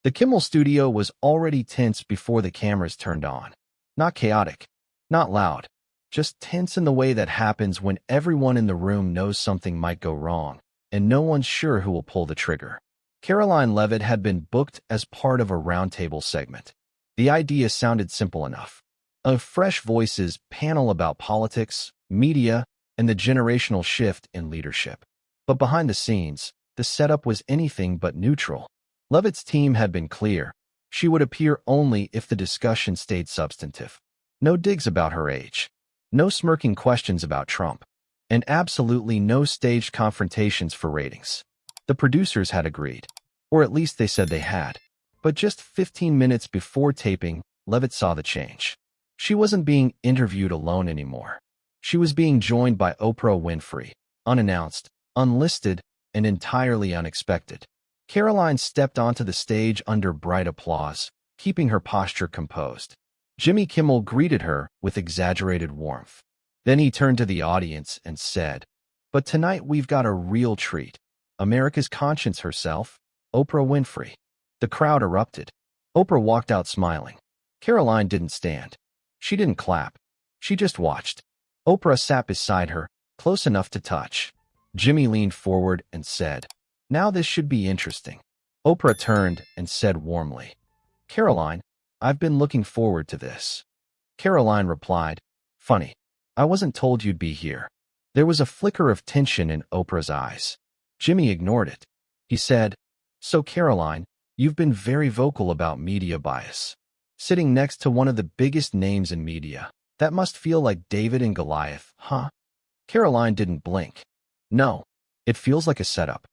The Kimmel studio was already tense before the cameras turned on. Not chaotic, not loud, just tense in the way that happens when everyone in the room knows something might go wrong, and no one's sure who will pull the trigger. Karoline Leavitt had been booked as part of a roundtable segment. The idea sounded simple enough. A fresh voices panel about politics, media, and the generational shift in leadership. But behind the scenes, the setup was anything but neutral. Leavitt's team had been clear. She would appear only if the discussion stayed substantive. No digs about her age. No smirking questions about Trump. And absolutely no staged confrontations for ratings. The producers had agreed. Or at least they said they had. But just 15 minutes before taping, Leavitt saw the change. She wasn't being interviewed alone anymore. She was being joined by Oprah Winfrey, unannounced, unlisted, and entirely unexpected. Karoline stepped onto the stage under bright applause, keeping her posture composed. Jimmy Kimmel greeted her with exaggerated warmth. Then he turned to the audience and said, "But tonight we've got a real treat. America's conscience herself, Oprah Winfrey." The crowd erupted. Oprah walked out smiling. Karoline didn't stand. She didn't clap. She just watched. Oprah sat beside her, close enough to touch. Jimmy leaned forward and said, "Now this should be interesting." Oprah turned and said warmly, "Karoline, I've been looking forward to this." Karoline replied, "Funny. I wasn't told you'd be here." There was a flicker of tension in Oprah's eyes. Jimmy ignored it. He said, "So Karoline, you've been very vocal about media bias. Sitting next to one of the biggest names in media. That must feel like David and Goliath, huh?" Karoline didn't blink. "No, it feels like a setup."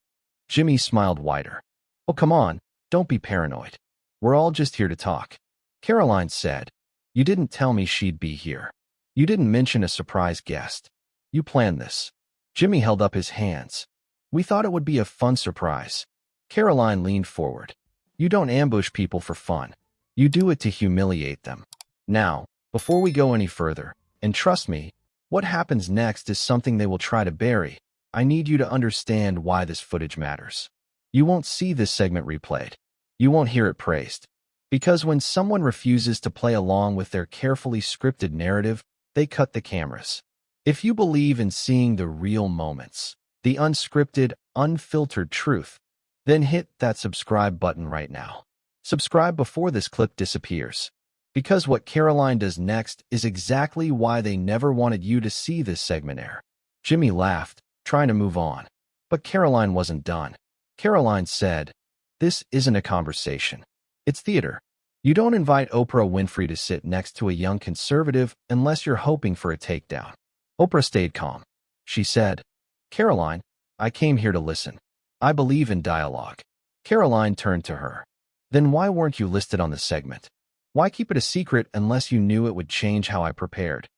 Jimmy smiled wider. "Oh, come on, don't be paranoid. We're all just here to talk." Karoline said, "You didn't tell me she'd be here. You didn't mention a surprise guest. You planned this." Jimmy held up his hands. "We thought it would be a fun surprise." Karoline leaned forward. "You don't ambush people for fun. You do it to humiliate them. Now, before we go any further, and trust me, what happens next is something they will try to bury, I need you to understand why this footage matters. You won't see this segment replayed. You won't hear it praised. Because when someone refuses to play along with their carefully scripted narrative, they cut the cameras. If you believe in seeing the real moments, the unscripted, unfiltered truth, then hit that subscribe button right now. Subscribe before this clip disappears. Because what Karoline does next is exactly why they never wanted you to see this segment air." Jimmy laughed, trying to move on. But Karoline wasn't done. Karoline said, "This isn't a conversation. It's theater. You don't invite Oprah Winfrey to sit next to a young conservative unless you're hoping for a takedown." Oprah stayed calm. She said, "Karoline, I came here to listen. I believe in dialogue." Karoline turned to her. "Then why weren't you listed on the segment? Why keep it a secret unless you knew it would change how I prepared?"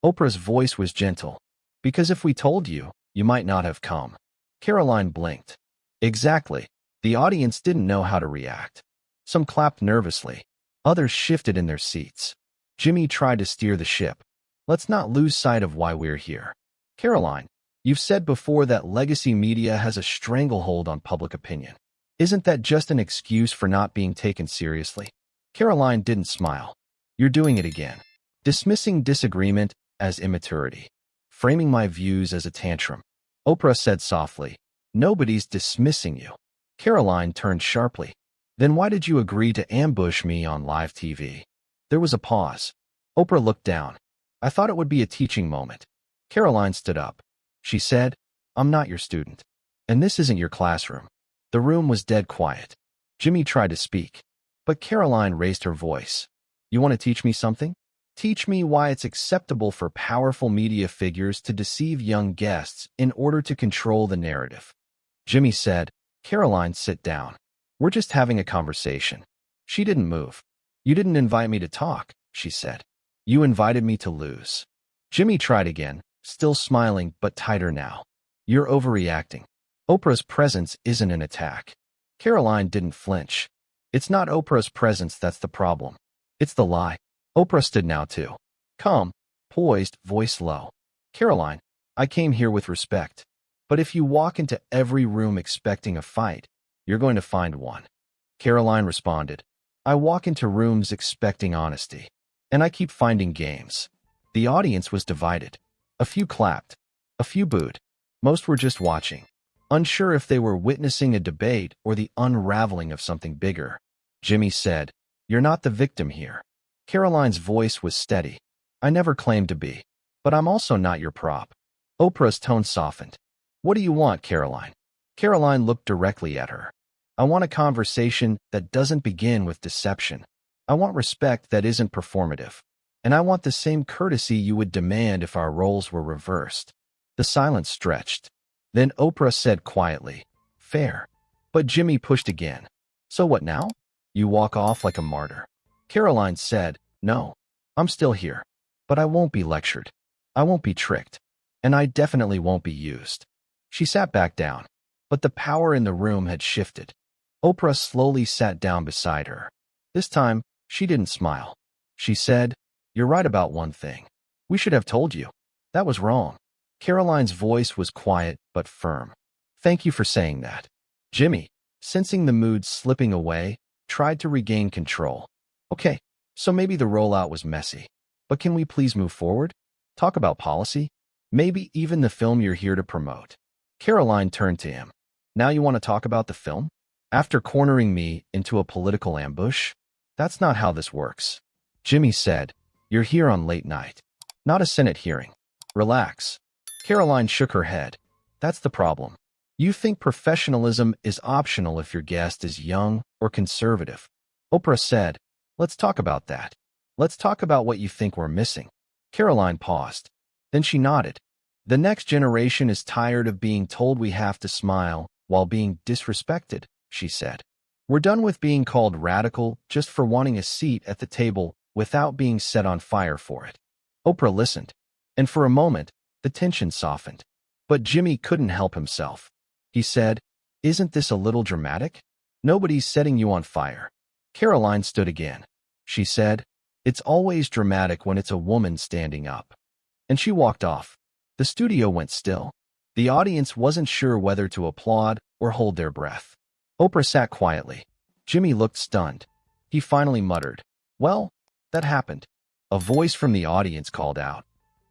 Oprah's voice was gentle. "Because if we told you, you might not have come." Karoline blinked. Exactly. The audience didn't know how to react. Some clapped nervously. Others shifted in their seats. Jimmy tried to steer the ship. "Let's not lose sight of why we're here. Karoline, you've said before that legacy media has a stranglehold on public opinion. Isn't that just an excuse for not being taken seriously?" Karoline didn't smile. "You're doing it again. Dismissing disagreement as immaturity. Framing my views as a tantrum." Oprah said softly, "Nobody's dismissing you." Karoline turned sharply. "Then why did you agree to ambush me on live TV?" There was a pause. Oprah looked down. "I thought it would be a teaching moment." Karoline stood up. She said, "I'm not your student. And this isn't your classroom." The room was dead quiet. Jimmy tried to speak. But Karoline raised her voice. "You want to teach me something? Teach me why it's acceptable for powerful media figures to deceive young guests in order to control the narrative." Jimmy said, "Karoline, sit down. We're just having a conversation." She didn't move. "You didn't invite me to talk," she said. "You invited me to lose." Jimmy tried again, still smiling but tighter now. "You're overreacting. Oprah's presence isn't an attack." Karoline didn't flinch. "It's not Oprah's presence that's the problem. It's the lie." Oprah stood now too. Calm, poised, voice low. "Karoline, I came here with respect. But if you walk into every room expecting a fight, you're going to find one." Karoline responded. I walk into rooms expecting honesty, and I keep finding games. The audience was divided. A few clapped, a few booed. Most were just watching, unsure if they were witnessing a debate or the unraveling of something bigger. Jimmy said, You're not the victim here. Karoline's voice was steady. I never claimed to be, but I'm also not your prop. Oprah's tone softened. What do you want, Karoline? Karoline looked directly at her. I want a conversation that doesn't begin with deception. I want respect that isn't performative. And I want the same courtesy you would demand if our roles were reversed. The silence stretched. Then Oprah said quietly, Fair. But Jimmy pushed again. So what now? You walk off like a martyr. Karoline said, No, I'm still here. But I won't be lectured. I won't be tricked. And I definitely won't be used. She sat back down. But the power in the room had shifted. Oprah slowly sat down beside her. This time, she didn't smile. She said, You're right about one thing. We should have told you. That was wrong. Karoline's voice was quiet but firm. Thank you for saying that. Jimmy, sensing the mood slipping away, tried to regain control. Okay, so maybe the rollout was messy. But can we please move forward? Talk about policy? Maybe even the film you're here to promote. Karoline turned to him. Now you want to talk about the film? After cornering me into a political ambush? That's not how this works. Jimmy said, You're here on late night. Not a Senate hearing. Relax. Karoline shook her head. That's the problem. You think professionalism is optional if your guest is young or conservative. Oprah said, Let's talk about that. Let's talk about what you think we're missing. Karoline paused. Then she nodded. The next generation is tired of being told we have to smile while being disrespected, she said. We're done with being called radical just for wanting a seat at the table without being set on fire for it. Oprah listened, and for a moment, the tension softened. But Jimmy couldn't help himself. He said, Isn't this a little dramatic? Nobody's setting you on fire. Karoline stood again. She said, It's always dramatic when it's a woman standing up. And she walked off. The studio went still. The audience wasn't sure whether to applaud or hold their breath. Oprah sat quietly. Jimmy looked stunned. He finally muttered, Well, that happened. A voice from the audience called out,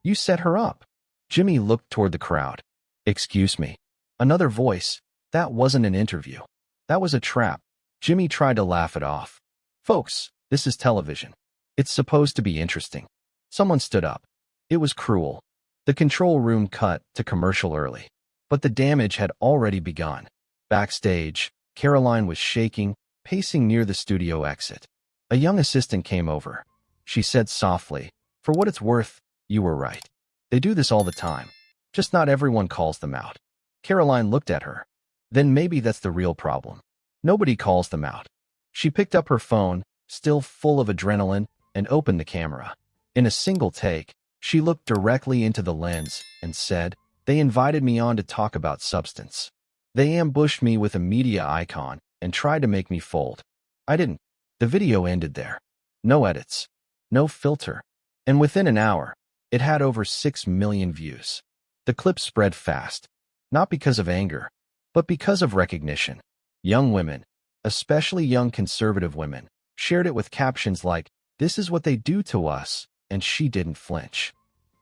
You set her up. Jimmy looked toward the crowd. Excuse me. Another voice. That wasn't an interview. That was a trap. Jimmy tried to laugh it off. Folks, this is television. It's supposed to be interesting. Someone stood up. It was cruel. The control room cut to commercial early. But the damage had already begun. Backstage, Karoline was shaking, pacing near the studio exit. A young assistant came over. She said softly, For what it's worth, you were right. They do this all the time. Just not everyone calls them out. Karoline looked at her. Then maybe that's the real problem. Nobody calls them out. She picked up her phone, still full of adrenaline, and opened the camera. In a single take, she looked directly into the lens and said, They invited me on to talk about substance. They ambushed me with a media icon and tried to make me fold. I didn't. The video ended there. No edits. No filter. And within an hour, it had over 6 million views. The clip spread fast. Not because of anger, but because of recognition. Young women, especially young conservative women, shared it with captions like, This is what they do to us, and she didn't flinch.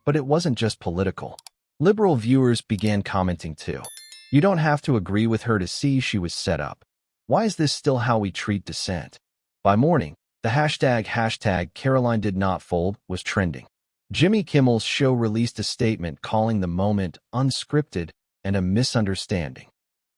But it wasn't just political. Liberal viewers began commenting too. You don't have to agree with her to see she was set up. Why is this still how we treat dissent? By morning, the hashtag Karoline did not fold was trending. Jimmy Kimmel's show released a statement calling the moment unscripted and a misunderstanding.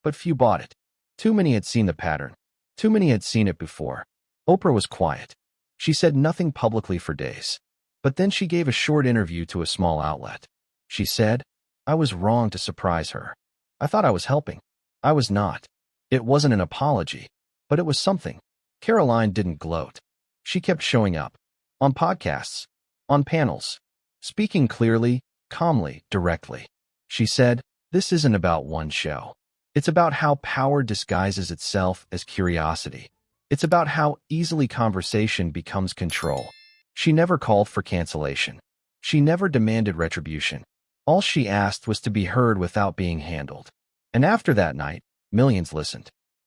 But few bought it. Too many had seen the pattern. Too many had seen it before. Oprah was quiet. She said nothing publicly for days. But then she gave a short interview to a small outlet. She said, I was wrong to surprise her. I thought I was helping. I was not. It wasn't an apology, but it was something. Karoline didn't gloat. She kept showing up. On podcasts. On panels. Speaking clearly, calmly, directly. She said, This isn't about one show. It's about how power disguises itself as curiosity. It's about how easily conversation becomes control. She never called for cancellation. She never demanded retribution. All she asked was to be heard without being handled. And after that night, millions listened.